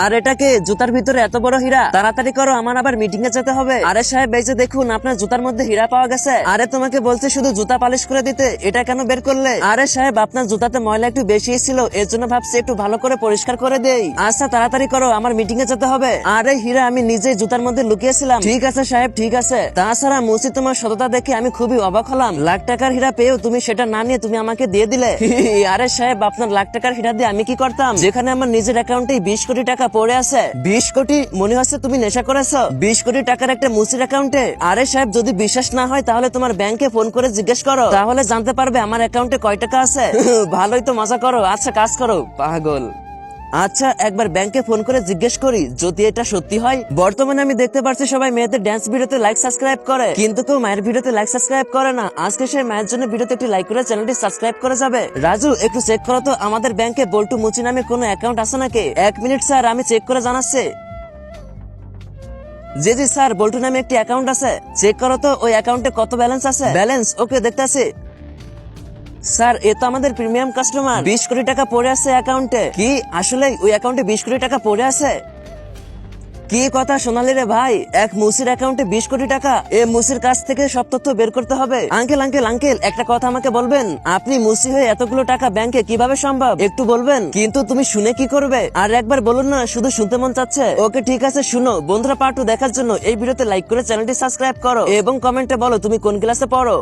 আর এটাকে জুতার ভিতরে এত বড় হীরা, তাড়াতাড়ি করো, আমার আবার মিটিং এ যেতে হবে। আরে সাহেব এই যে দেখুন আপনার জুতার মধ্যে হীরা পাওয়া গেছে। আরে তোমাকে বলছে শুধু জুতা পালিশ করে দিতে, এটা কেন বের করলে? আরে সাহেব আপনার জুতাতে ময়লা একটু বেশি ছিল, এর জন্য ভাবছি একটু ভালো করে পরিষ্কার করে দেই। আচ্ছা তাড়াতাড়ি করো, আমার মিটিং এ যেতে হবে। আরে হীরা আমি নিজেই জুতার মধ্যে লুকিয়েছিলাম। ঠিক আছে সাহেব ঠিক আছে। তাছাড়া মুসি তোমার সততা দেখে আমি খুবই অবাক হলাম, লাখ টাকার হীরা পেয়েও তুমি সেটা না নিয়ে তুমি আমাকে দিয়ে দিলে। আরে সাহেব আপনার লাখ টাকার হীরা দিয়ে আমি কি করতাম, যেখানে আমার নিজের অ্যাকাউন্টে 20 কোটি টাকা পড়ে আছে। 20 কোটি? মনে হচ্ছে তুমি নেশা করেছো। 20 কোটি টাকার একটা মুসির অ্যাকাউন্টে? আরে সাহেব যদি বিশ্বাস না হয় তাহলে তোমার ব্যাংকে ফোন করে জিজ্ঞেস করো, তাহলে জানতে পারবে আমার অ্যাকাউন্টে কয় টাকা আছে। ভালোই তো মজা করো। আচ্ছা কাজ করো পাগল। আচ্ছা একবার ব্যাংকে ফোন করে জিজ্ঞেস করি যদি এটা সত্যি হয়। বর্তমানে আমি দেখতে পাচ্ছি সবাই মেয়েদের ড্যান্স ভিডিওতে লাইক সাবস্ক্রাইব করে, কিন্তু কেউ মায়ের ভিডিওতে লাইক সাবস্ক্রাইব করে না। আজকে সেই মায়ের জন্য ভিডিওতে একটি লাইক করে চ্যানেলটি সাবস্ক্রাইব করে যাবে। রাজু একটু চেক করো তো আমাদের ব্যাংকে বল্টু মুচি নামে কোনো অ্যাকাউন্ট আছে নাকি। 1 মিনিট স্যার, আমি চেক করে জানাচ্ছি। জি জি স্যার, বল্টু নামে একটি অ্যাকাউন্ট আছে। চেক করো তো ওই অ্যাকাউন্টে কত ব্যালেন্স আছে। ব্যালেন্স ওকে দেখতেছি। স্যার এ তো আমাদের প্রিমিয়াম কাস্টমার, 20 কোটি টাকা পড়ে আছে অ্যাকাউন্টে। কি আসলে ওই অ্যাকাউন্টে 20 কোটি টাকা পড়ে আছে? কি কথা শোনালি রে ভাই, এক মুসির অ্যাকাউন্টে 20 কোটি টাকা? এ মুসির কাছ থেকে সব তথ্য বের করতে হবে। আঙ্কেল আঙ্কেল আঙ্কেল একটা কথা আমাকে বলবেন, আপনি মুসি হয়ে এতগুলো টাকা ব্যাংকে কিভাবে সম্ভব একটু বলবেন? কিন্তু তুমি শুনে কি করবে? আর একবার বলুন না, শুধু শুনতে মন চাচ্ছে। ওকে ঠিক আছে শুনো। বন্ধুরা পার্ট 2 দেখার জন্য এই ভিডিওতে লাইক করে চ্যানেলটি সাবস্ক্রাইব করো এবং কমেন্টে বলো তুমি কোন ক্লাসে পড়ো।